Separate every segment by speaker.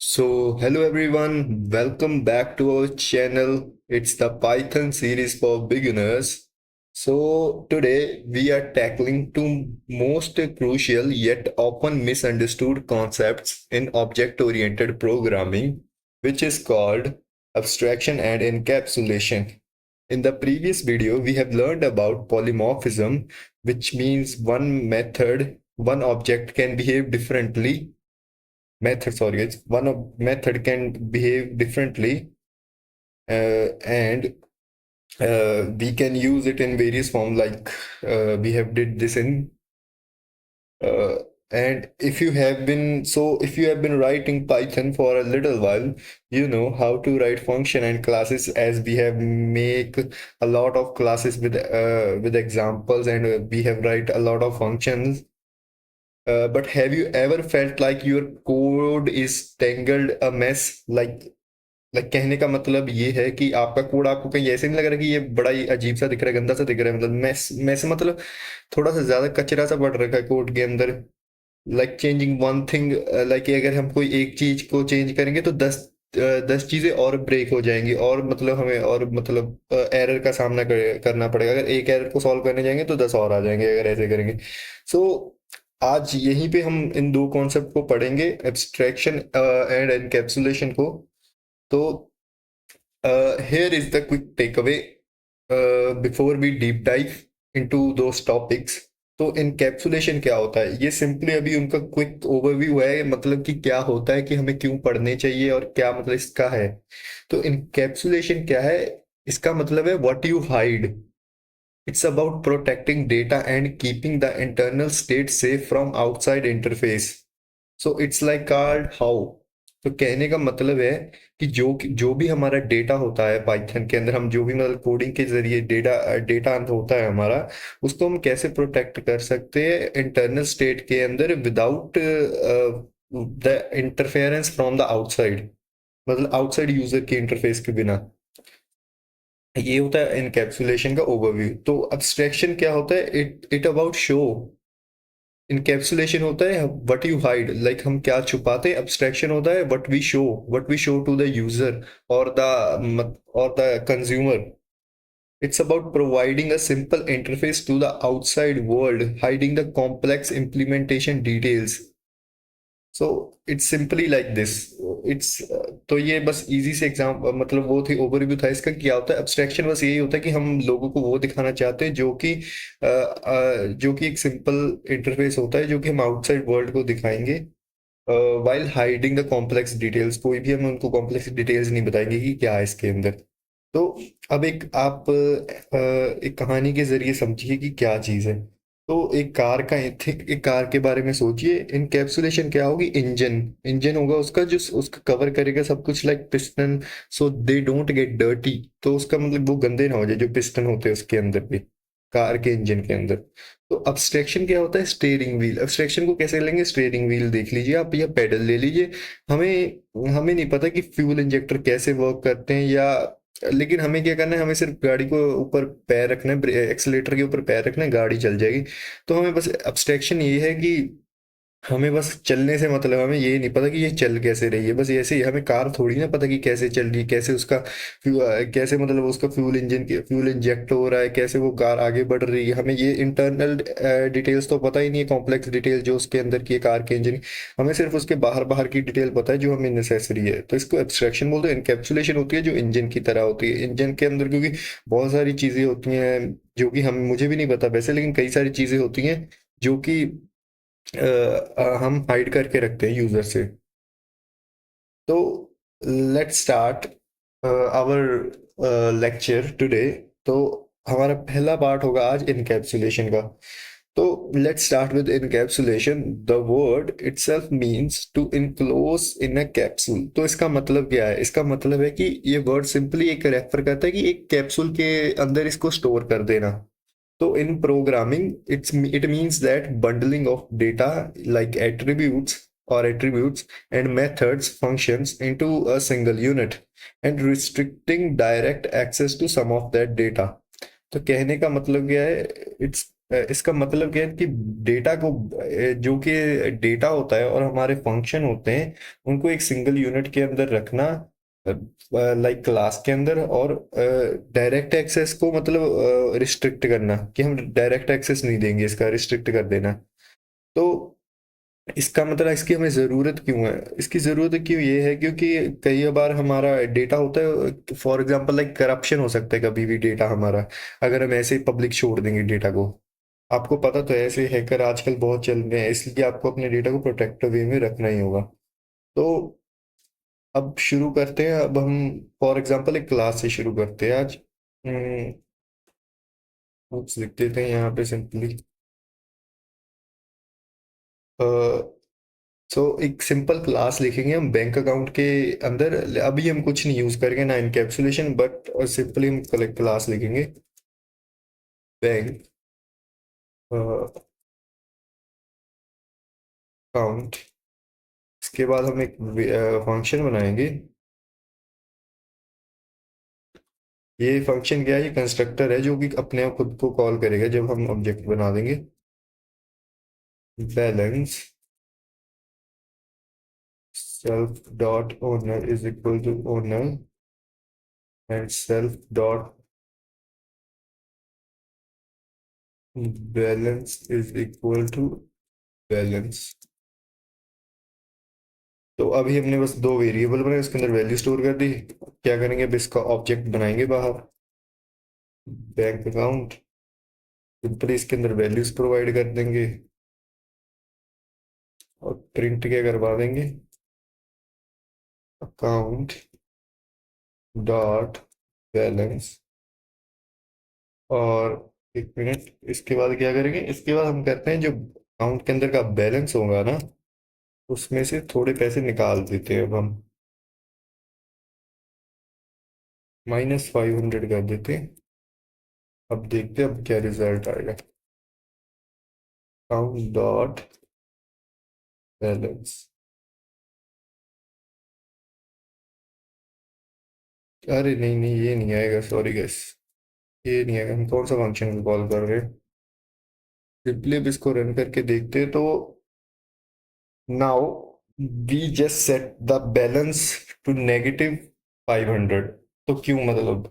Speaker 1: Hello everyone, welcome back to our channel. It's the Python series for beginners. Today we are tackling two most crucial yet often misunderstood concepts in object-oriented programming, which is called abstraction and encapsulation. In the previous video, we have learned about polymorphism, which means one object can behave differently one method can behave differently, and we can use it in various forms, like we have did this in uh, and if you have been writing Python for a little while, you know how to write function and classes, as we have make a lot of classes with examples, and we have write a lot of functions. But have you ever felt like your code is tangled a mess? कहने का मतलब ये है कि आपका code आपको कहीं ऐसे नहीं लग रहा कि ये बड़ा ही अजीब सा दिख रहा है, गंदा सा दिख रहा है, मतलब मैस मैस मतलब थोड़ा सा ज्यादा कचरा सा पड़ रखा है कोड के अंदर। Like changing one thing, like अगर हम कोई एक चीज को चेंज करेंगे तो 10 चीजें और ब्रेक हो जाएंगी, और मतलब हमें और मतलब एरर का सामना करना पड़ेगा। अगर एक एरर को सॉल्व करने जाएंगे तो 10 और आ जाएंगे अगर ऐसे करेंगे। सो आज यहीं पे हम इन दो कॉन्सेप्ट को पढ़ेंगे, एब्स्ट्रैक्शन एंड एनकैप्सुलेशन को। तो here is the quick takeaway before we deep dive into those topics. तो इनकैप्सुलेशन क्या होता है, ये सिंपली अभी उनका क्विक ओवरव्यू है, मतलब कि क्या होता है, कि हमें क्यों पढ़ने चाहिए और क्या मतलब इसका है। तो इनकैप्सुलेशन क्या है, इसका मतलब है what you hide. It's about protecting data and keeping the internal state safe from outside interface. So it's like called how. तो कहने का मतलब है कि जो भी हमारा डेटा होता है पाइथन के अंदर, हम जो भी मतलब कोडिंग के जरिए डेटा डेटा होता है हमारा, उसको हम कैसे प्रोटेक्ट कर सकते हैं इंटरनल स्टेट के अंदर, without the interference from the outside, मतलब आउटसाइड यूजर के इंटरफेस के बिना। ये होता है इनकैप्सुलेशन का ओवरव्यू। तो अब्स्ट्रैक्शन क्या होता है, इट अबाउट शो। इनकैप्सुलेशन होता है व्हाट यू हाइड, लाइक हम क्या छुपाते हैं। अब्स्ट्रैक्शन होता है what we show to the user और the consumer. It's about providing a simple interface to the outside world, hiding the complex implementation details. So it's simply like this. It's तो ये बस इजी से exam मतलब वो थी, overview था इसका। क्या होता है एब्स्ट्रैक्शन, बस यही होता है कि हम लोगों को वो दिखाना चाहते हैं जो कि एक सिंपल इंटरफेस होता है, जो कि हम आउटसाइड वर्ल्ड को दिखाएंगे, while hiding the complex details. कोई भी हम उनको कॉम्प्लेक्स डिटेल्स नहीं बताएंगे कि क्या है इसके अंदर। तो अब एक कहानी के जरिए समझिए कि क्या चीज़ है। तो एक कार के बारे में सोचिए। इनकैप्सुलेशन क्या होगी, इंजन। इंजन होगा उसका, जो उसका कवर करेगा सब कुछ, like piston, so they don't get dirty. तो उसका मतलब वो गंदे ना हो जाए, जो पिस्टन होते हैं उसके अंदर भी, कार के इंजन के अंदर। तो अब्स्ट्रैक्शन क्या होता है, स्टीयरिंग व्हील। अब्स्ट्रैक्शन को कैसे लेंगे, स्टीयरिंग व्हील देख लीजिए आप, या पेडल ले लीजिए। हमें नहीं पता कि फ्यूल इंजेक्टर कैसे वर्क करते हैं, या लेकिन हमें क्या करना है, हमें सिर्फ गाड़ी को ऊपर पैर रखना है, एक्सीलेटर के ऊपर पैर रखना है, गाड़ी चल जाएगी। तो हमें बस अब्स्ट्रैक्शन ये है कि हमें बस चलने से मतलब, हमें ये नहीं पता कि ये चल कैसे रही है। बस ऐसे ही हमें कार थोड़ी ना पता कि कैसे चल रही है, कैसे उसका कैसे मतलब उसका फ्यूल इंजेक्ट हो रहा है, कैसे वो कार आगे बढ़ रही है। हमें ये इंटरनल डिटेल्स तो पता ही नहीं है, कॉम्प्लेक्स डिटेल जो उसके अंदर की है कार के इंजन। हमें सिर्फ उसके बाहर बाहर की डिटेल पता है जो हमें नेसेसरी है। तो इसको एब्स्ट्रैक्शन बोलते हैं। इनकैप्सुलेशन होती है जो इंजन की तरह होती है। इंजन के अंदर क्योंकि बहुत सारी चीजें होती हैं, जो कि हम मुझे भी नहीं पता वैसे, लेकिन कई सारी चीजें होती हैं जो कि हम हाइड करके रखते हैं यूजर से। तो let's start our lecture today. तो हमारा पहला पार्ट होगा आज इनकैप्सुलेशन का। तो let's start with encapsulation. The word itself means to enclose in a capsule. तो इसका मतलब क्या है, इसका मतलब है कि ये वर्ड सिंपली एक रेफर करता है कि एक कैप्सूल के अंदर इसको स्टोर कर देना। So in programming, it means that bundling of data like attributes and methods functions into a single unit and restricting direct access to some of that data. तो कहने का मतलब क्या है, इसका मतलब क्या है कि डेटा को जो कि डेटा होता है और हमारे फंक्शन होते हैं, उनको एक सिंगल यूनिट के अंदर रखना, लाइक क्लास के अंदर, और डायरेक्ट एक्सेस को मतलब रिस्ट्रिक्ट करना, कि हम डायरेक्ट एक्सेस नहीं देंगे, इसका रिस्ट्रिक्ट कर देना। तो इसका मतलब इसकी हमें ज़रूरत क्यों है? इसकी ज़रूरत क्यों ये है क्योंकि कई बार हमारा डेटा होता है, फॉर एग्जांपल लाइक करप्शन हो सकता है कभी भी डेटा हमारा, अगर हम ऐसे ही पब्लिक छोड़ देंगे डेटा को। आपको पता तो है ऐसे हैकर आजकल बहुत चल रहे हैं, इसलिए आपको अपने डेटा को प्रोटेक्टिव वे में रखना ही होगा। तो अब शुरू करते हैं। अब हम फॉर एग्जांपल एक क्लास से शुरू करते हैं आज। कुछ लिख देते हैं यहाँ पे सिंपली। सो एक सिंपल क्लास लिखेंगे हम बैंक अकाउंट के अंदर। अभी हम कुछ नहीं यूज करेंगे ना इनकैप्सुलेशन, बट सिंपली हम क्लास लिखेंगे बैंक अकाउंट। इसके बाद हम एक फंक्शन बनाएंगे। ये फंक्शन क्या है? ये कंस्ट्रक्टर है जो कि अपने आप खुद को कॉल करेगा जब हम ऑब्जेक्ट बना देंगे। Balance self dot owner is equal to owner and self dot balance is equal to balance. तो अभी हमने बस दो वेरिएबल बनाए, उसके अंदर वैल्यू स्टोर कर दी। क्या करेंगे? अब इसका ऑब्जेक्ट बनाएंगे बाहर, बैंक अकाउंट। सिंपली इसके अंदर वैल्यूज प्रोवाइड कर देंगे और प्रिंट क्या करवा देंगे? Account dot balance. और एक मिनट, इसके बाद क्या करेंगे? इसके बाद हम करते हैं जो अकाउंट के अंदर का बैलेंस होगा ना, उसमें से थोड़े पैसे निकाल देते हैं। अब हम -500 कर देते हैं। अब देखते हैं अब क्या रिजल्ट आएगा। Account dot balance. अरे नहीं नहीं, ये नहीं आएगा, सॉरी गैस। ये नहीं आएगा। हम कौन सा फंक्शन कॉल कर रहे हैं? सिंपली अब इसको रन करके देखते हैं। तो now we just set the balance to -500। तो क्यों मतलब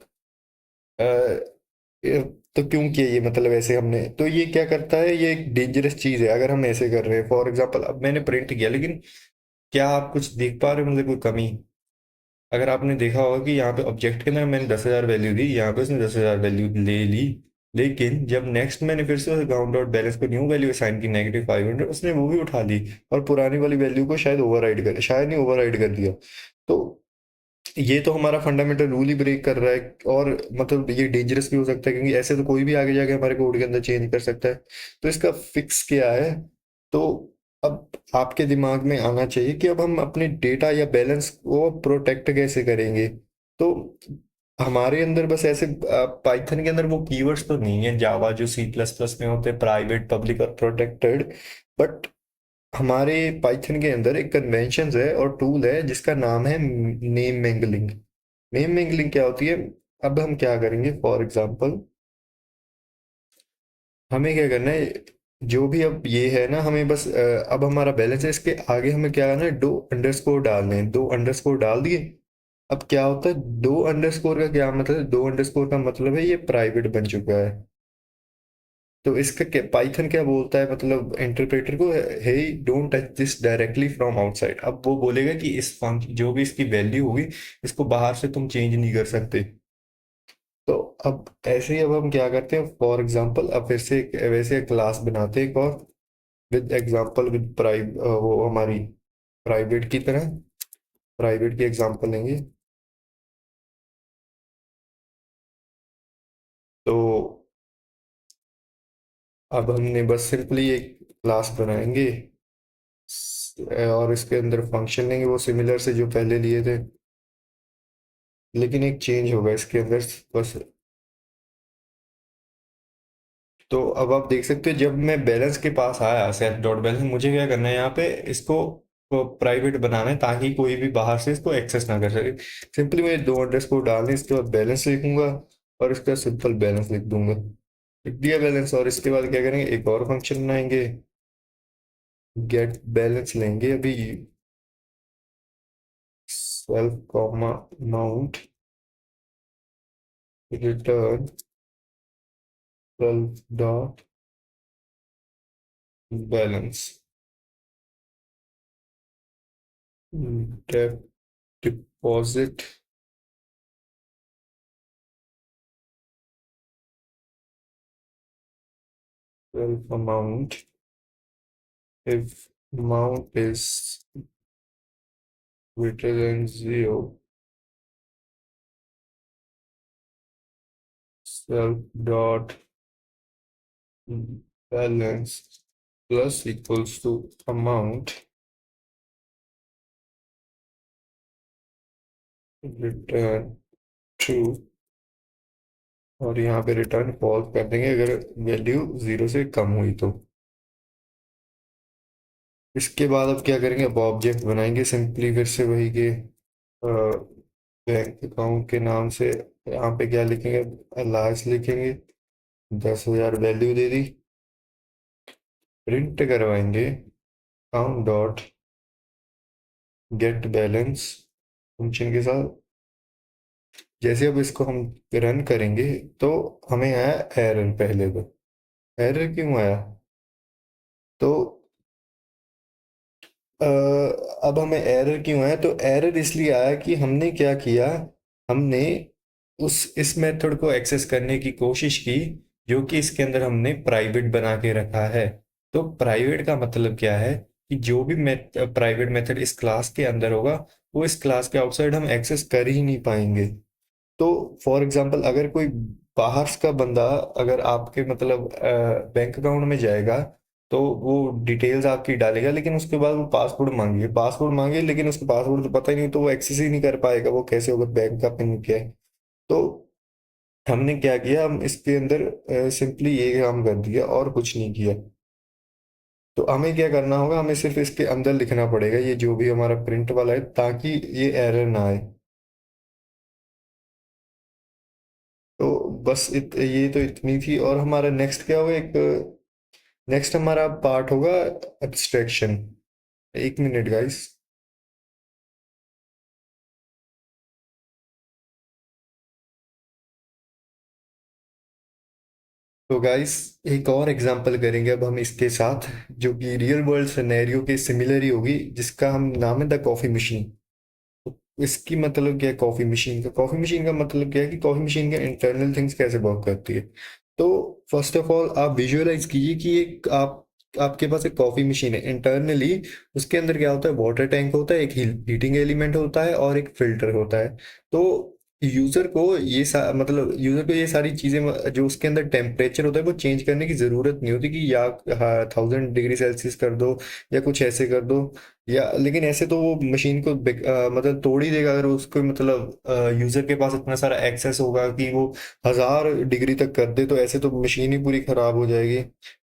Speaker 1: तो क्यों किया ये? मतलब ऐसे हमने, तो ये क्या करता है? ये एक डेंजरस चीज है अगर हम ऐसे कर रहे हैं। फॉर एग्जांपल अब मैंने प्रिंट किया, लेकिन क्या आप कुछ देख पा रहे हो? मतलब कोई कमी? अगर आपने देखा होगा कि यहाँ पे ऑब्जेक्ट के अंदर मैंने 10,000 वैल्यू दी, यहाँ पे उसने 10,000 वैल्यू ले ली, लेकिन जब नेक्स्ट मैंने फिर से अकाउंट डॉट बैलेंस को न्यू वैल्यू असाइन की -500, उसने वो भी उठा ली और पुरानी वाली वैल्यू को शायद ओवरराइड कर, शायद नहीं, ओवरराइड कर दिया। तो ये तो हमारा फंडामेंटल रूल ही ब्रेक कर रहा है, और मतलब ये डेंजरस भी हो सकता है क्योंकि ऐसे तो कोई भी आगे जाके हमारे कोड के अंदर चेंज कर सकता है। तो इसका फिक्स क्या है? तो अब आपके दिमाग में आना चाहिए कि अब हम अपने डेटा या बैलेंस को प्रोटेक्ट कैसे करेंगे। तो हमारे अंदर बस ऐसे पाइथन के अंदर वो कीवर्ड्स तो नहीं है जावा जो सी प्लस प्लस में होते हैं, प्राइवेट, पब्लिक और प्रोटेक्टेड। बट हमारे पाइथन के अंदर एक कन्वेंशन है और टूल है जिसका नाम है नेम मैंगलिंग। नेम मैंगलिंग क्या होती है? अब हम क्या करेंगे? फॉर एग्जांपल हमें क्या करना है, जो भी अब ये है ना, हमें बस अब हमारा बैलेंस है, इसके आगे हमें क्या करना है? दो अंडरस्कोर डालने हैं। दो अंडरस्कोर डाल दिए। अब क्या होता है? दो अंडरस्कोर का क्या मतलब है? दो अंडरस्कोर का मतलब है ये प्राइवेट बन चुका है। तो इसका क्या, पाइथन क्या बोलता है मतलब इंटरप्रेटर को? Hey, don't touch this directly from outside. अब वो बोलेगा कि इस फंक्शन जो भी इसकी वैल्यू होगी, इसको बाहर से तुम चेंज नहीं कर सकते। तो अब ऐसे ही अब हम क्या करते हैं? फॉर एग्जांपल अब फिर से वैसे क्लास बनाते हैं एक और, विद एग्जांपल विद वो हमारी प्राइवेट की तरह, प्राइवेट की एग्जांपल लेंगे। तो अब हमने बस सिंपली एक क्लास बनाएंगे और इसके अंदर फंक्शन लेंगे वो सिमिलर से जो पहले लिए थे, लेकिन एक चेंज होगा इसके अंदर बस। तो अब आप देख सकते हो जब मैं बैलेंस के पास आया, सेल्फ डॉट बैलेंस, मुझे क्या करना है यहाँ पे? इसको प्राइवेट बनाना है ताकि कोई भी बाहर से इसको एक्सेस ना कर सके। सिंपली मैं दो अंडरस्कोर डालने, इसके बाद बैलेंस लिखूंगा और इसका सिंपल बैलेंस लिख दूंगा। लिख दिया बैलेंस, और इसके बाद क्या करेंगे, एक और फंक्शन बनाएंगे, गेट बैलेंस लेंगे अभी, self comma amount return self dot balance, def deposit self amount, if amount is greater than zero, self dot balance plus equals to amount return true, और यहाँ पे रिटर्न फॉल्स कर देंगे अगर value zero से कम हुई तो। इसके बाद अब क्या करेंगे, अब ऑब्जेक्ट बनाएंगे सिंपली फिर से वही के बैंक अकाउंट के नाम से, यहाँ पे क्या लिखेंगे, अलायंस लिखेंगे, 10,000 वैल्यू दे दी, प्रिंट करवाएंगे account dot gate balance function के साथ। जैसे अब इसको हम रन करेंगे तो हमें आया एरर, पहले तो एरर क्यों आया, तो अब हमें एरर क्यों आया, तो एरर इसलिए आया कि हमने क्या किया, हमने उस इस मेथड को एक्सेस करने की कोशिश की जो कि इसके अंदर हमने प्राइवेट बना के रखा है। तो प्राइवेट का मतलब क्या है कि जो भी प्राइवेट मेथड इस क्लास के अंदर होगा वो इस क्लास के आउटसाइड हम एक्सेस कर ही नहीं पाएंगे। तो फॉर एग्जांपल अगर कोई बाहर का बंदा अगर आपके मतलब बैंक अकाउंट में जाएगा तो वो डिटेल्स आपकी डालेगा, लेकिन उसके बाद वो पासवर्ड मांगे लेकिन उसको पासवर्ड तो पता ही नहीं, तो वो एक्सेस ही नहीं कर पाएगा, वो कैसे होगा, बैंक का पिन क्या है। तो हमने क्या किया, हम इसके अंदर सिंपली ये काम कर दिया और कुछ नहीं किया। तो हमें क्या करना होगा, हमें सिर्फ इसके अंदर लिखना पड़ेगा ये जो भी हमारा प्रिंट वाला है, ताकि ये एरर ना आए। तो बस ये तो इतनी थी, और हमारा नेक्स्ट क्या होगा, एक नेक्स्ट हमारा पार्ट होगा एब्स्ट्रैक्शन। एक मिनट गाइस। तो गाइस एक और एग्जांपल करेंगे अब हम इसके साथ, जो कि रियल वर्ल्ड सिनेरियो के सिमिलर ही होगी, जिसका हम नाम है द कॉफी मशीन। इसकी मतलब क्या है, कॉफी मशीन का मतलब क्या है कि कॉफी मशीन के इंटरनल थिंग्स कैसे वर्क करती है। तो फर्स्ट ऑफ ऑल आप विजुअलाइज कीजिए कि एक आपके पास एक कॉफी मशीन है, इंटरनली उसके अंदर क्या होता है, वाटर टैंक होता है, एक हीटिंग एलिमेंट होता है और एक फिल्टर होता है। तो मतलब यूजर को ये सारी चीजें जो उसके अंदर टेम्परेचर होता है वो चेंज करने की जरूरत नहीं होती कि या 1000 डिग्री सेल्सियस कर दो या कुछ ऐसे कर दो, या लेकिन ऐसे तो वो मशीन को मतलब तोड़ ही देगा अगर उसको मतलब यूजर के पास इतना सारा एक्सेस होगा कि वो 1000 डिग्री तक कर दे, तो ऐसे तो मशीन ही पूरी खराब हो जाएगी।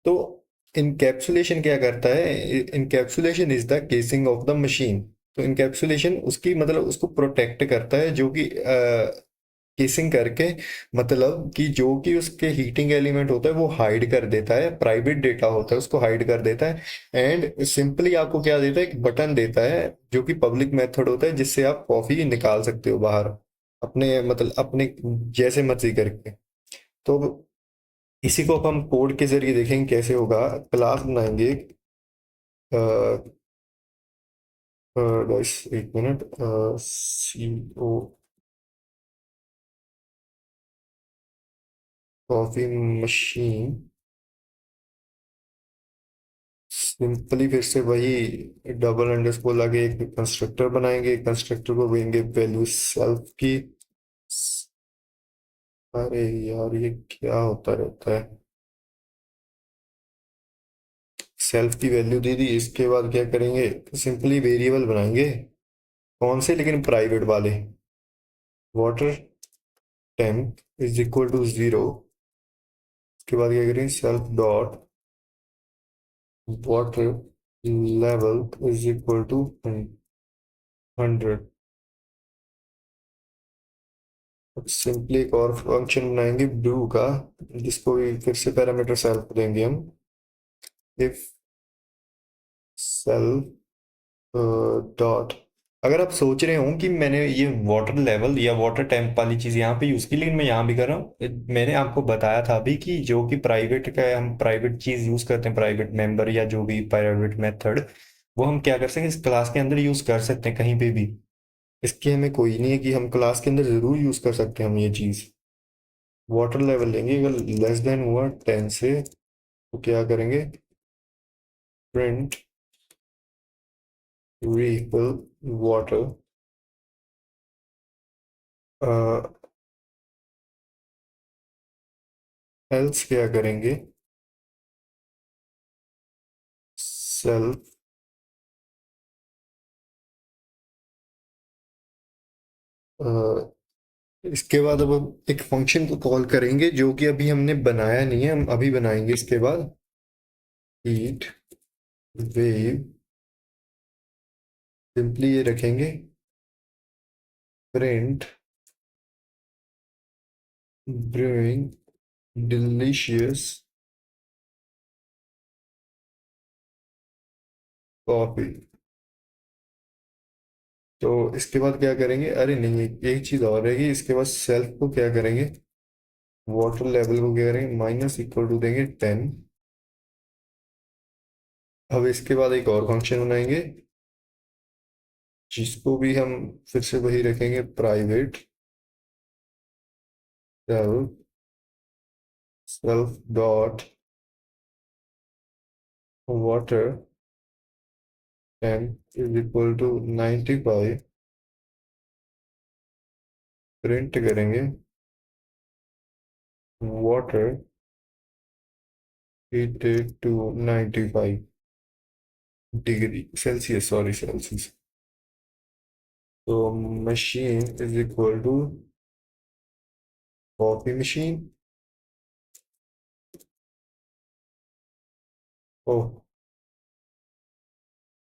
Speaker 1: तो इनकैप्सुलेशन क्या करता है, encapsulation is the casing of the machine. तो इनकैप्सुलेशन उसकी मतलब उसको प्रोटेक्ट करता है, जो कि केसिंग करके मतलब कि जो कि उसके हीटिंग एलिमेंट होता है वो हाइड कर देता है, प्राइवेट डेटा होता है उसको हाइड कर देता है। एंड सिंपली आपको क्या देता है, एक बटन देता है जो कि पब्लिक मेथड होता है, जिससे आप कॉफी निकाल सकते हो बाहर अपने मतलब अपने जैसे मर्जी करके। तो इसी को अब हम कोड के जरिए देखेंगे कैसे होगा। क्लास बनाएंगे, बस एक मिनट, सी ओ कॉफी मशीन, सिंपली फिर से वही डबल अंडरस्कोर लगे एक कंस्ट्रक्टर बनाएंगे, कंस्ट्रक्टर को देंगे वैल्यू सेल्फ की। अरे यार ये क्या होता रहता है, सेल्फ की वैल्यू दे दी, इसके बाद क्या करेंगे, सिंपली वेरिएबल बनाएंगे, कौन से, लेकिन प्राइवेट वाले, water temp is equal to 0। उसके बाद क्या करेंगे, self dot water level is equal to 100। अब सिंपली एक और फंक्शन बनाएंगे ब्लू का, जिसको भी फिर से पैरामीटर सेल्फ देंगे हम। इफ सेल्फ डॉट, अगर आप सोच रहे हो कि मैंने ये वाटर लेवल या वाटर टेम्प वाली चीज़ यहाँ पे यूज़ की, लेकिन मैं यहाँ भी कर रहा हूँ, मैंने आपको बताया था अभी कि जो कि प्राइवेट का है, हम प्राइवेट चीज़ यूज़ करते हैं, प्राइवेट मेंबर या जो भी प्राइवेट मेथड, वो हम क्या कर सकते हैं, इस क्लास के अंदर यूज़ कर सकते हैं कहीं पे भी। इसकी हमें कोई नहीं है कि हम क्लास के अंदर ज़रूर यूज़ कर सकते हैं हम ये चीज़। वाटर लेवल लेंगे, अगर लेस देन हुआ 10 से, तो क्या करेंगे, प्रिंट vehicle वाटर, एल्स क्या करेंगे, सेल्फ इसके बाद अब हम एक फंक्शन को कॉल करेंगे जो कि अभी हमने बनाया नहीं है, हम अभी बनाएंगे इसके बाद। हीट वेव, सिंपली ये रखेंगे, प्रिंट ब्रूइंग डिलीशियस कॉफी। तो इसके बाद क्या करेंगे, अरे नहीं, एक चीज और रहेगी, इसके बाद सेल्फ को क्या करेंगे, वाटर लेवल को क्या करेंगे, माइनस इक्वल टू देंगे 10। अब इसके बाद एक और फंक्शन बनाएंगे, जिसको भी हम फिर से वही रखेंगे, private self, self dot water temp is equal to 95, print करेंगे water heated to 95 degree Celsius, sorry Celsius. तो machine is equal to coffee machine. Oh,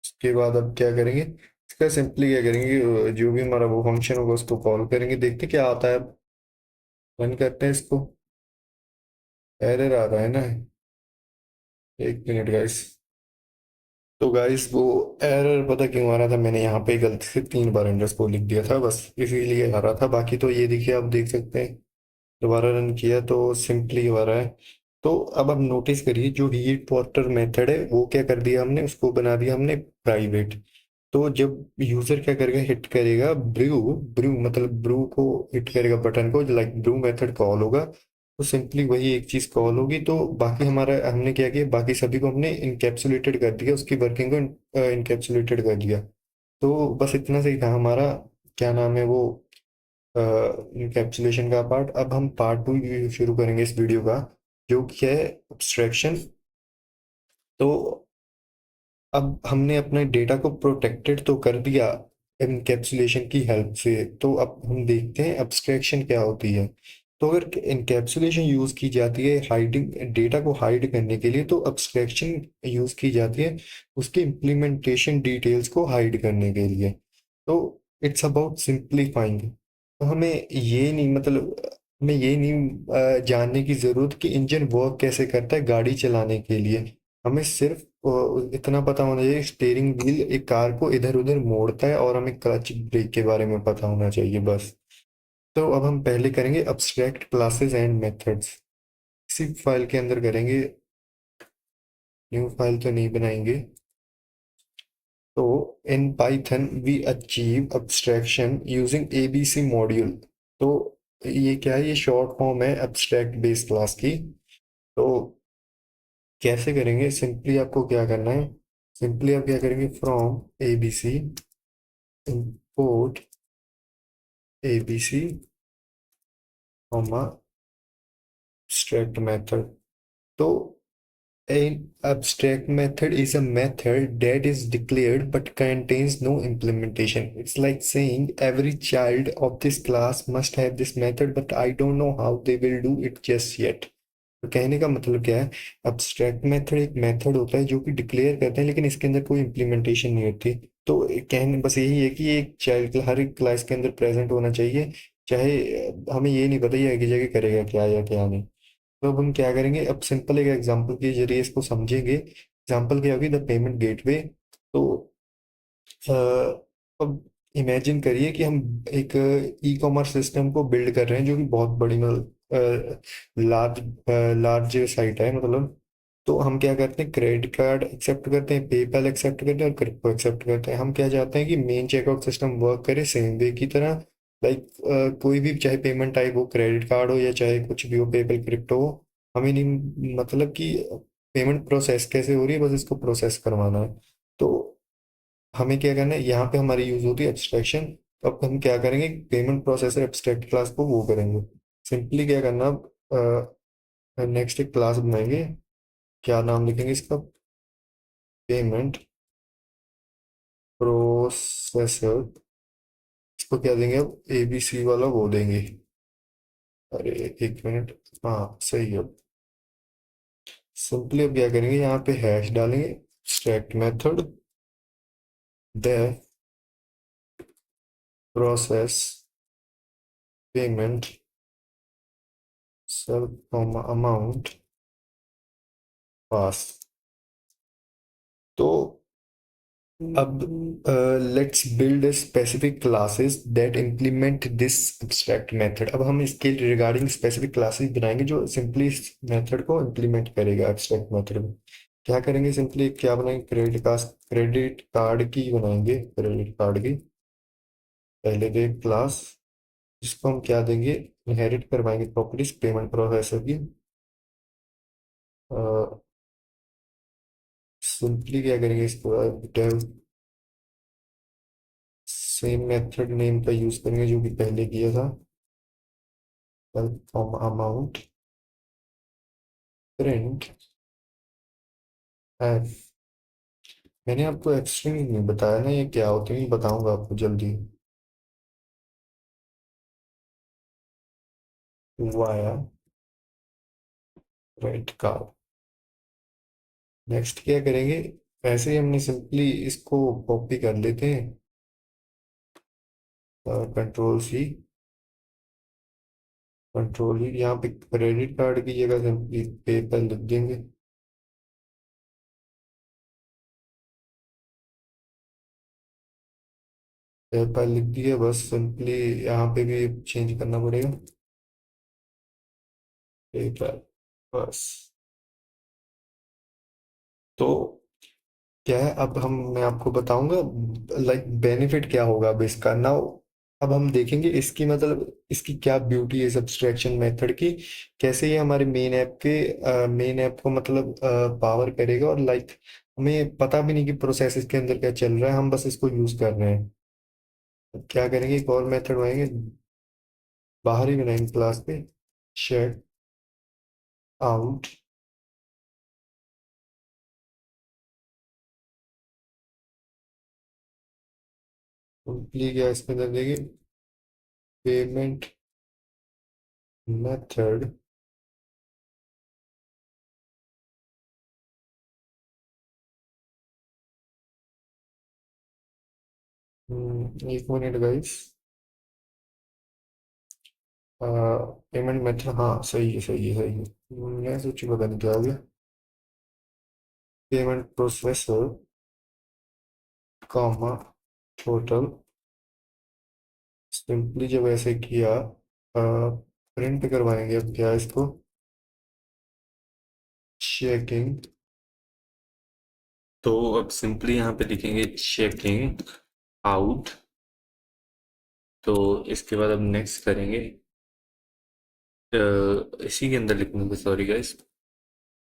Speaker 1: उसके बाद अब क्या करेंगे, इसका सिंपली क्या करेंगे, जो भी हमारा वो फंक्शन होगा उसको कॉल करेंगे, देखते क्या आता है। अब रन करते हैं इसको, एरर आ रहा है ना, एक मिनट गाइस। तो गाइस वो एरर पता क्यों आ रहा था, मैंने यहाँ पे गलती से 3 बार अंडरस्कोर लिख दिया था, बस इसीलिए आ रहा था। बाकी तो ये देखिए, आप देख सकते हैं, दोबारा रन किया तो सिंपली हो रहा है। तो अब आप नोटिस करिए, जो हीट वाटर मेथड है वो क्या कर दिया हमने, उसको बना दिया हमने प्राइवेट। तो जब यूजर क्या करेगा, हिट करेगा ब्रू, ब्रू मतलब ब्रू को हिट करेगा बटन को, लाइक ब्रू मेथड कॉल होगा, तो सिंपली वही एक चीज कॉल होगी। तो बाकी हमारा हमने क्या किया, बाकी सभी को हमने इनकेप्सुलेटेड कर दिया, उसकी वर्किंग को इनकेप्सुलेटेड कर दिया। तो बस इतना सही था हमारा, क्या नाम है वो, इनकैप्सुलेशन का पार्ट। अब हम पार्ट 2 शुरू करेंगे इस वीडियो का, जो कि है एब्स्ट्रैक्शन। तो अब हमने अपने डेटा को प्रोटेक्टेड तो कर दिया इनकैप्सुलेशन की हेल्प से, तो अब हम देखते हैं एब्स्ट्रैक्शन क्या होती है। तो अगर इनकैप्सुलेशन यूज की जाती है हाइडिंग डेटा को हाइड करने के लिए, तो एब्स्ट्रैक्शन यूज की जाती है उसके इम्प्लीमेंटेशन डिटेल्स को हाइड करने के लिए। तो इट्स अबाउट सिंप्लीफाइंग। तो हमें ये नहीं, मतलब हमें ये नहीं जानने की जरूरत कि इंजन वर्क कैसे करता है गाड़ी चलाने के लिए। हमें सिर्फ इतना पता होना चाहिए, स्टीयरिंग व्हील एक कार को इधर उधर मोड़ता है, और हमें क्लच ब्रेक के बारे में पता होना चाहिए, बस। तो अब हम पहले करेंगे अब्स्ट्रैक्ट क्लासेस एंड मेथड्स, इसी फाइल के अंदर करेंगे, न्यू फाइल तो नहीं बनाएंगे। तो in Python we achieve abstraction using ABC module. तो ये क्या है, ये शॉर्ट फॉर्म है एब्स्ट्रैक्ट बेस क्लास की। तो कैसे करेंगे, सिंपली आपको क्या करना है, सिंपली आप क्या करेंगे, from ABC import ABC comma abstract method। तो an abstract method is a method that is declared but contains no implementation. It's like saying every child of this class must have this method, but I don't know how they will do it just yet. तो कहने का मतलब क्या है, abstract method एक method होता है जो कि डिक्लेयर करते हैं, लेकिन इसके अंदर कोई इम्प्लीमेंटेशन नहीं होती। तो कहने बस यही है कि एक चाइल्ड हर एक क्लास के अंदर प्रेजेंट होना चाहिए, चाहे हमें ये नहीं पता ये आगे जाके करेगा क्या या क्या नहीं। तो अब हम क्या करेंगे, अब सिंपल एक एग्जांपल के जरिए इसको समझेंगे। एग्जांपल क्या होगी, द पेमेंट गेटवे। तो अ, अब इमेजिन करिए कि हम एक ई कॉमर्स सिस्टम को बिल्ड कर रहे हैं जो कि बहुत बड़ी मतलब लार्ज लार्ज साइट है मतलब। तो हम क्या करते हैं, क्रेडिट कार्ड एक्सेप्ट करते हैं, पेपैल एक्सेप्ट करते हैं और क्रिप्टो एक्सेप्ट करते हैं। हम क्या चाहते हैं कि मेन चेकआउट सिस्टम वर्क करे सेम वे की तरह। लाइक कोई भी चाहे पेमेंट टाइप हो, क्रेडिट कार्ड हो या चाहे कुछ भी हो, पेपैल क्रिप्टो हो, हमें नहीं मतलब कि पेमेंट प्रोसेस कैसे हो रही है, बस इसको प्रोसेस करवाना है। तो हमें क्या करना है, यहाँ पे हमारी यूज होती है एब्स्ट्रैक्शन। अब हम क्या करेंगे, पेमेंट प्रोसेसर एब्स्ट्रैक्ट क्लास को वो करेंगे। सिंपली क्या करना, नेक्स्ट एक क्लास बनाएंगे। क्या नाम लिखेंगे इसका, पेमेंट प्रोसेसर। इसको क्या देंगे, अब एबीसी वाला वो देंगे। अरे एक मिनट, हाँ सही है। सिंपली अब क्या करेंगे, यहाँ पे हैश डालेंगे, abstract method the process payment सब अमाउंट पास। तो अब let's build specific classes that implement this abstract method. अब हम इसके रिगार्डिंग स्पेसिफिक क्लासेस बनाएंगे जो सिंपली इस मेथड को इम्प्लीमेंट करेगा एब्स्ट्रैक्ट मेथड में। क्या करेंगे, सिंपली क्या बनाएंगे, क्रेडिट कार्ड की बनाएंगे, क्रेडिट कार्ड की पहले दे क्लास, जिसको हम क्या देंगे, इनहेरिट करवाएंगे प्रॉपर्टीज पेमेंट प्रोसेसर की। सिंपली क्या करेंगे, इसको सेम मेथड नेम का यूज करेंगे जो कि पहले किया था, अमाउंट प्रिंट एफ। मैंने आपको एक्सट्रीम नहीं बताया ना ये क्या होते हैं, ये बताऊंगा आपको जल्दी। Via right card. नेक्स्ट क्या करेंगे, ऐसे ही हमने सिंपली इसको कॉपी कर लेते हैं, कंट्रोल सी, कंट्रोल ही, यहाँ पे क्रेडिट कार्ड की जगह सिंपली पेपल लिख देंगे। पेपल लिख दिया, बस सिंपली यहाँ पे भी चेंज करना पड़ेगा, पेपल बस। तो क्या है, अब हम मैं आपको बताऊंगा लाइक बेनिफिट क्या होगा अब इसका नाउ। अब हम देखेंगे इसकी मतलब इसकी क्या ब्यूटी है इस एब्स्ट्रैक्शन मेथड की, कैसे ये हमारे मेन ऐप को मतलब पावर करेगा। और लाइक हमें पता भी नहीं कि प्रोसेस इसके अंदर क्या चल रहा है, हम बस इसको यूज कर रहे हैं। अब क्या करेंगे, एक और मेथड बनाएंगे, बाहर ही बनाएंगे क्लास पे, शेड आउट। सिंपली क्या इसके अंदर देंगे, पेमेंट मेथड। एक मिनट गाइस, पेमेंट मेथड, हाँ सही है सही है सही है। मैं सोची पता नहीं क्या हो गया, payment processor comma total. Simply जब ऐसे किया, प्रिंट करवाएंगे अब क्या इसको, चेकिंग। तो अब सिंपली यहाँ पे लिखेंगे चेकिंग आउट। तो इसके बाद अब नेक्स्ट करेंगे, इसी के अंदर लिखूंगा, sorry guys,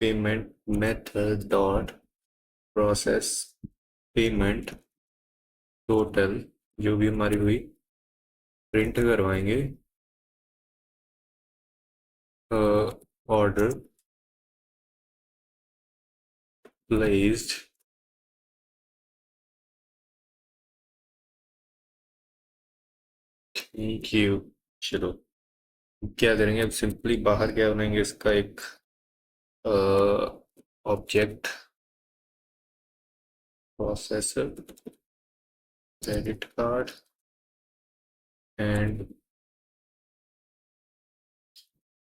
Speaker 1: payment method dot process payment total जो भी हमारी हुई प्रिंट करवाएंगे, ऑर्डर प्लेस्ड, थैंक यू। चलो क्या करेंगे, अब सिंपली बाहर क्या बनाएंगे इसका एक object, processor credit card and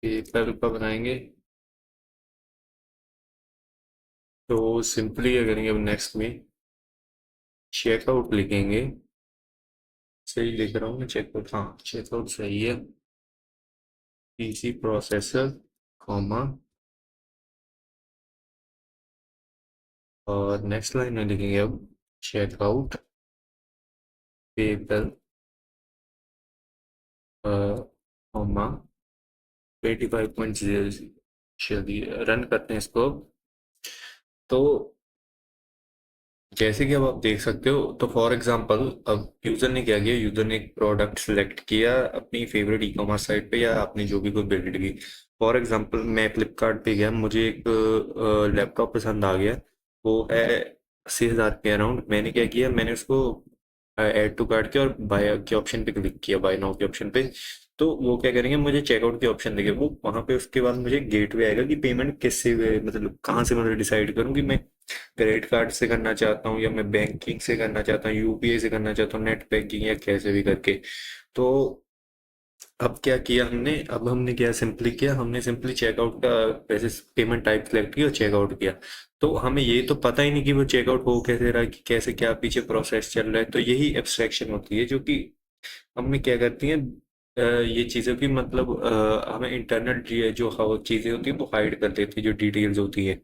Speaker 2: paper का बनाएंगे तो सिंपली क्या करेंगे, अब नेक्स्ट में चेकआउट लिखेंगे। सही लिख रहा हूँ मैं? चेकआउट, हाँ चेकआउट सही है। पीसी प्रोसेसर, कॉमा, और नेक्स्ट लाइन में लिखेंगे अब चेकआउट पेपर, कॉमा 85.0। चलिए रन करते हैं इसको अब। तो जैसे कि अब आप देख सकते हो, तो फॉर एग्जांपल अब यूजर ने क्या किया, यूजर ने एक प्रोडक्ट सेलेक्ट किया अपनी फेवरेट ई कॉमर्स साइट पे, या आपने जो भी कोई बिल्ड की। फॉर एग्जांपल मैं फ्लिपकार्ट पे गया, मुझे एक लैपटॉप पसंद आ गया, वो है 80,000 के अराउंड। मैंने क्या किया, मैंने उसको ऐड टू कार्ट किया और बाय के ऑप्शन पे क्लिक किया, बाय नाउ के ऑप्शन पे। तो वो क्या करेंगे, मुझे चेकआउट के ऑप्शन देंगे वो वहां पे। उसके बाद मुझे गेटवे आएगा कि पेमेंट किससे, मतलब कहाँ से मैं डिसाइड करूँ कि मैं क्रेडिट कार्ड से करना चाहता हूँ या मैं बैंकिंग से करना चाहता हूँ, यूपीआई से करना चाहता हूँ, नेट बैंकिंग, या कैसे भी करके। तो अब क्या किया हमने, अब हमने क्या सिंपली किया, हमने सिंपली चेकआउट का वैसे पेमेंट टाइप सेलेक्ट किया और चेकआउट किया। तो हमें ये तो पता ही नहीं कि वो चेकआउट हो कैसे रहा है, कि कैसे क्या पीछे प्रोसेस चल रहा है। तो यही एब्स्ट्रैक्शन होती है जो कि हमें क्या करती हैं, ये चीज़ें भी मतलब हमें इंटरनल जो चीज़ें होती हैं वो हाइड कर देती है, जो डिटेल्स होती है।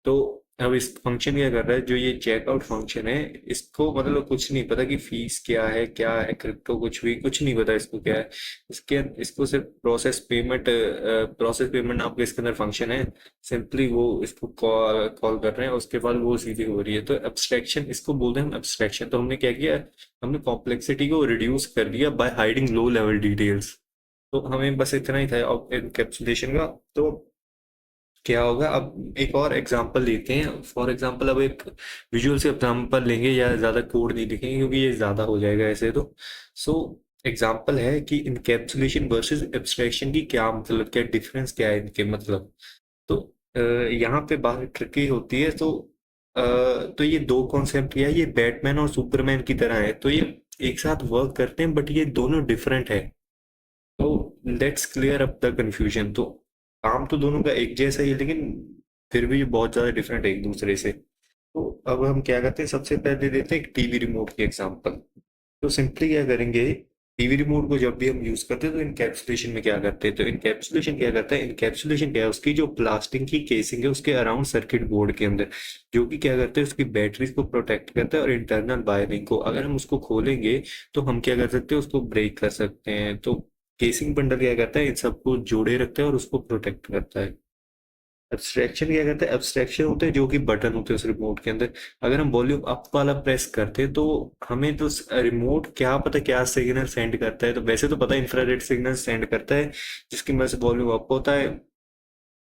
Speaker 2: तो अब इस फंक्शन क्या कर रहा है, जो ये चेकआउट फंक्शन है, इसको मतलब कुछ नहीं पता कि फीस क्या है क्रिप्टो, कुछ भी कुछ नहीं पता इसको क्या है। इसके इसको सिर्फ प्रोसेस पेमेंट नाम का इसके अंदर फंक्शन है। सिंपली वो इसको कॉल कॉल कर रहे हैं, उसके बाद वो सीधी हो रही है। तो एब्स्ट्रैक्शन इसको बोलते हैं हम, एब्स्ट्रैक्शन। तो हमने क्या किया, हमने कॉम्प्लेक्सिटी को रिड्यूस कर दिया by hiding low level details. तो हमें बस इतना ही था एनकैप्सुलेशन का। तो क्या होगा, अब एक और एग्जांपल लेते हैं। फॉर एग्जांपल अब एक विजुअल से एग्जांपल लेंगे, या ज़्यादा कोड नहीं लिखेंगे क्योंकि ये ज़्यादा हो जाएगा ऐसे तो। सो एग्जांपल है कि इनकैप्सुलेशन वर्सेस एब्स्ट्रैक्शन की क्या मतलब, क्या डिफरेंस क्या है इनके मतलब। तो यहाँ पे बात ट्रिकी होती है। तो ये दो कॉन्सेप्ट क्या है, ये बैटमैन और सुपरमैन की तरह है। तो ये एक साथ वर्क करते हैं बट ये दोनों डिफरेंट है। तो let's clear up the confusion. तो काम तो दोनों का एक जैसा ही है, लेकिन फिर भी ये बहुत ज़्यादा डिफरेंट है एक दूसरे से। तो अब हम क्या करते हैं, सबसे पहले देते हैं एक टीवी रिमोट की एग्जांपल। तो सिंपली क्या करेंगे, टीवी रिमोट को जब भी हम यूज करते हैं तो इनकैप्सुलेशन में क्या करते हैं, तो इनकैप्सुलेशन क्या करता है, इनकैप्सुलेशन क्या है, उसकी जो प्लास्टिक की केसिंग है उसके अराउंड सर्किट बोर्ड के अंदर, जो कि क्या करते हैं, उसकी बैटरीज को प्रोटेक्ट करता है और इंटरनल वायरिंग को। अगर हम उसको खोलेंगे तो हम क्या कर सकते हैं, उसको ब्रेक कर सकते हैं। तो केसिंग बंडल क्या करता है, इन सबको जोड़े रखता है और उसको प्रोटेक्ट करता है। एब्स्ट्रैक्शन क्या कहते हैं, एब्स्ट्रैक्शन होते हैं जो कि बटन होते हैं उस रिमोट के अंदर। अगर हम वॉल्यूम अप वाला प्रेस करते हैं तो हमें तो रिमोट क्या पता क्या सिग्नल सेंड करता है। तो वैसे तो पता है इंफ्रारेड सिग्नल सेंड करता है, जिसकी वजह से वॉल्यूम अप होता है,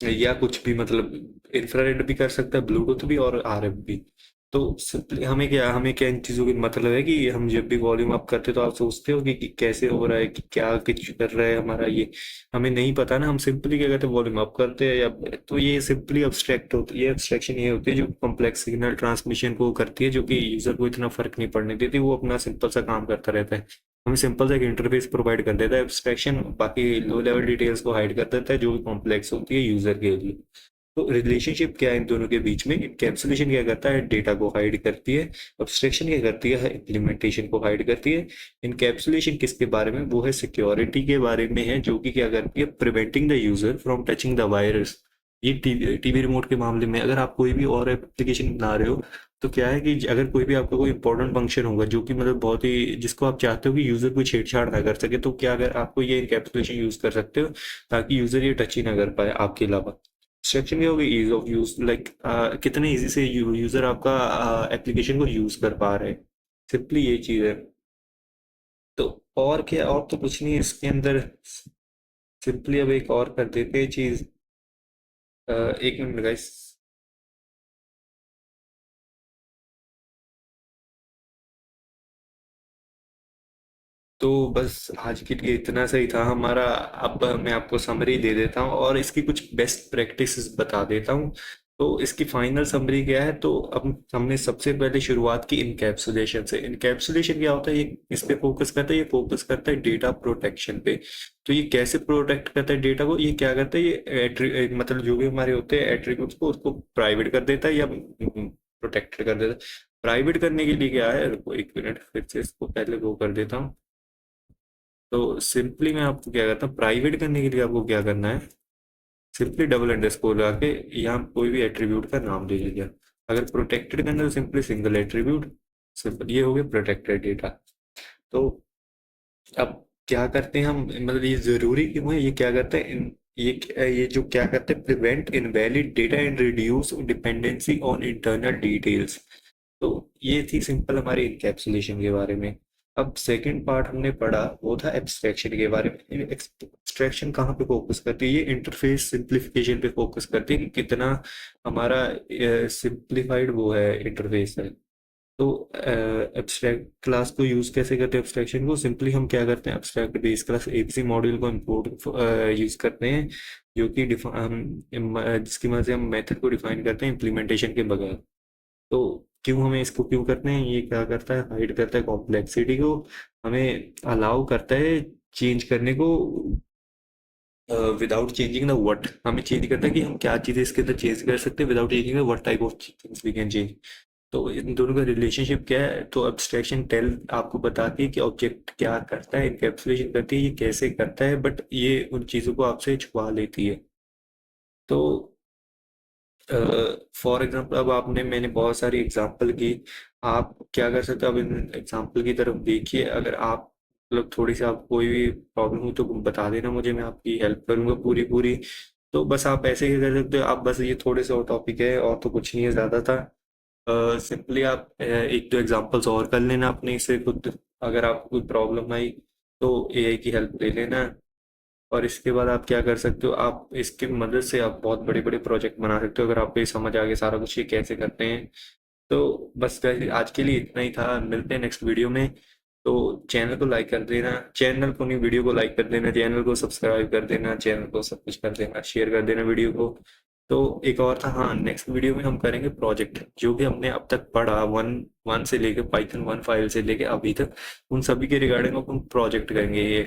Speaker 2: या कुछ भी मतलब इंफ्रारेड भी कर सकता है, ब्लूटूथ भी और आरएफ भी। तो सिंपली हमें क्या इन चीज़ों की मतलब है कि हम जब भी वॉल्यूम अप करते हैं तो आप सोचते हो कि कैसे हो रहा है, कि क्या कुछ कर रहा है हमारा ये, हमें नहीं पता ना। हम सिंपली क्या कहते हैं, वॉल्यूम अप करते हैं, या तो ये सिंपली अब्स्ट्रैक्ट होती है, एब्स्ट्रैक्शन ये होती है जो कॉम्प्लेक्स सिग्नल ट्रांसमिशन को करती है, जो कि यूजर को इतना फर्क नहीं पड़ने देती, वो अपना सिंपल सा काम करता रहता है। हमें सिंपल सा एक इंटरफेस प्रोवाइड कर देता है एब्स्ट्रैक्शन, बाकी लो लेवल डिटेल्स को हाइड कर देता है जो भी कॉम्प्लेक्स होती है यूजर के लिए। तो रिलेशनशिप क्या है इन दोनों के बीच में, इनकैप्सुलेशन क्या करता है, डेटा को हाइड करती है। अब्स्ट्रैक्शन क्या करती है, इम्प्लीमेंटेशन को हाइड करती है। इनकैप्सुलेशन किसके बारे में, वो है सिक्योरिटी के बारे में है, जो कि क्या करती है, preventing the user from touching the virus. ये टीवी रिमोट के मामले में, अगर आप कोई भी और एप्लीकेशन बना रहे हो, तो क्या है कि अगर कोई भी आपका कोई इंपॉर्टेंट फंक्शन होगा जो कि मतलब बहुत ही, जिसको आप चाहते हो कि यूजर कोई छेड़छाड़ ना कर सके, तो क्या अगर आपको ये इनकैप्सुलेशन यूज कर सकते हो, ताकि यूजर ये टच ही ना कर पाए आपके अलावा। सेक्शन क्या होगी, ईज ऑफ यूज, लाइक कितने इजी से यूजर आपका एप्लीकेशन को यूज कर पा रहे हैं। सिंपली ये चीज है। तो और क्या, और तो कुछ नहीं है इसके अंदर। सिंपली अब एक और कर देते हैं चीज। एक मिनट गाइस। तो बस आज के लिए इतना सही था हमारा। अब मैं आपको समरी दे देता हूँ और इसकी कुछ बेस्ट प्रैक्टिसेस बता देता हूँ। तो इसकी फाइनल समरी क्या है? तो अब हमने सबसे पहले शुरुआत की इनकैप्सुलेशन से। इनकैप्सुलेशन क्या होता है? ये इस पे फोकस करता है, ये फोकस करता है डेटा प्रोटेक्शन पे। तो ये कैसे प्रोटेक्ट करता है डेटा को? ये क्या करता है? ये मतलब जो भी हमारे होते हैं एट्रीब्यूट्स को, उसको प्राइवेट कर देता है या प्रोटेक्टेड कर देता है। प्राइवेट करने के लिए क्या है, रुको एक मिनट, फिर से इसको पहले वो कर देता हूँ। तो सिंपली मैं आपको क्या करता हूँ, प्राइवेट करने के लिए आपको क्या करना है, सिंपली डबल अंडरस्कोर लगा के यहाँ कोई भी एट्रीब्यूट का नाम दे दीजिए। अगर प्रोटेक्टेड करना है तो सिंपली सिंगल एट्रीब्यूट, सिंपल, ये हो गया प्रोटेक्टेड डेटा। तो अब क्या करते हैं हम, मतलब ये जरूरी क्यों है, ये क्या करते हैं ये जो क्या करते हैं, prevent invalid data and reduce dependency on internal details. तो ये थी सिंपल हमारी इनकैप्सुलेशन के बारे में। अब सेकंड पार्ट हमने पढ़ा वो था एब्स्ट्रैक्शन के बारे में। एब्स्ट्रैक्शन कहाँ पे फोकस करती है? ये इंटरफेस सिंप्लीफिकेशन पे फोकस करती है कि कितना हमारा सिंप्लीफाइड वो है, इंटरफेस है। तो एब्स्ट्रैक्ट क्लास को यूज कैसे करते हैं? एब्स्ट्रैक्शन को सिंपली हम क्या करते हैं, abstract base class ABC module को इंपोर्ट यूज करते हैं, जो कि जिसकी मदद से हम मेथड को डिफाइन करते हैं इम्प्लीमेंटेशन के बगैर। तो क्यों हमें इसको क्यों करते हैं? ये क्या करता है, हाइड करता है कॉम्प्लेक्सिटी को, हमें अलाउ करता है चेंज करने को विदाउट चेंजिंग द व्हाट। हमें चेंज करता है कि हम क्या चीज़ें इसके अंदर चेंज कर सकते हैं without changing the what type of things we can change. तो इन दोनों का रिलेशनशिप क्या है? तो एब्स्ट्रैक्शन टेल आपको बताती है कि ऑब्जेक्ट क्या करता है, इनकैप्सुलेशन करती है, ये कैसे करता है, बट ये उन चीज़ों को आपसे छुपा लेती है। तो फॉर एग्जांपल अब मैंने बहुत सारी एग्जांपल की, आप क्या कर सकते हो? अब इन एग्जांपल की तरफ देखिए, अगर आप मतलब थोड़ी सी आप कोई भी प्रॉब्लम हुई तो बता देना मुझे, मैं आपकी हेल्प करूंगा पूरी पूरी। तो बस आप ऐसे ही कर सकते हो, आप बस ये थोड़े से और टॉपिक है और तो कुछ नहीं है ज़्यादा था। सिंपली आप एक दो एग्जांपल्स और कर लेना अपने से खुद, अगर आपको कोई प्रॉब्लम आई तो एआई की हेल्प ले लेना। और इसके बाद आप क्या कर सकते हो, आप इसकी मदद से आप बहुत बड़े बड़े प्रोजेक्ट बना सकते हो, अगर आपको ये समझ आ गया सारा कुछ ये कैसे करते हैं। तो बस guys, आज के लिए इतना ही था, मिलते हैं नेक्स्ट वीडियो में। तो चैनल को लाइक कर देना, चैनल को नहीं, वीडियो को लाइक कर देना, चैनल को सब्सक्राइब कर देना, चैनल को सब कुछ कर देना, शेयर कर देना वीडियो को। तो एक और था, हाँ, नेक्स्ट वीडियो में हम करेंगे प्रोजेक्ट, जो भी हमने अब तक पढ़ा, वन वन से लेके पाइथन 1 फाइल से लेके अभी तक, उन सभी के रिगार्डिंग अपन प्रोजेक्ट करेंगे। ये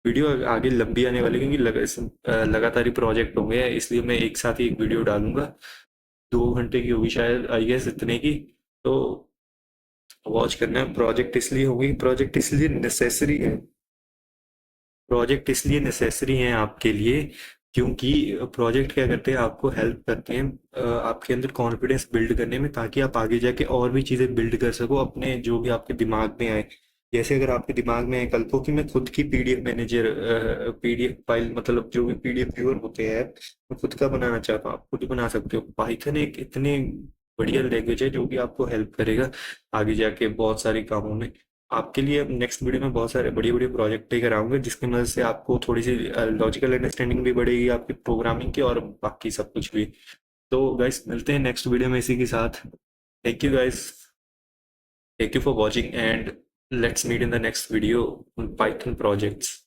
Speaker 2: वीडियो आगे लंबी आने वाली, क्योंकि लगातार ही प्रोजेक्ट होंगे, इसलिए मैं एक साथ ही एक वीडियो डालूंगा। 2 घंटे की होगी शायद, आई गेस इतने की। तो वॉच करना है। प्रोजेक्ट इसलिए होगी, प्रोजेक्ट इसलिए नेसेसरी हैं आपके लिए, क्योंकि प्रोजेक्ट क्या करते हैं, आपको हेल्प करते हैं आपके अंदर कॉन्फिडेंस बिल्ड करने में, ताकि आप आगे जाके और भी चीज़ें बिल्ड कर सको अपने, जो भी आपके दिमाग में आए। जैसे अगर आपके दिमाग में है कल को कि मैं खुद की पीडीएफ मैनेजर, पीडीएफ फाइल, मतलब जो भी पीडीएफ व्यूअर होते हैं, मैं खुद का बनाना चाहता हूँ, आप खुद बना सकते हो। पाइथन एक इतने बढ़िया लैंग्वेज है जो कि आपको हेल्प करेगा आगे जाके बहुत सारे कामों में। आपके लिए नेक्स्ट वीडियो में बहुत सारे बड़े बड़े प्रोजेक्ट लेकर आऊंगा, जिसकी मदद से आपको थोड़ी सी लॉजिकल अंडरस्टैंडिंग भी बढ़ेगी आपकी प्रोग्रामिंग की, और बाकी सब कुछ भी। तो गाइस मिलते हैं नेक्स्ट वीडियो में इसी के साथ। Thank you guys, thank you for watching, and let's meet in the next video on Python projects.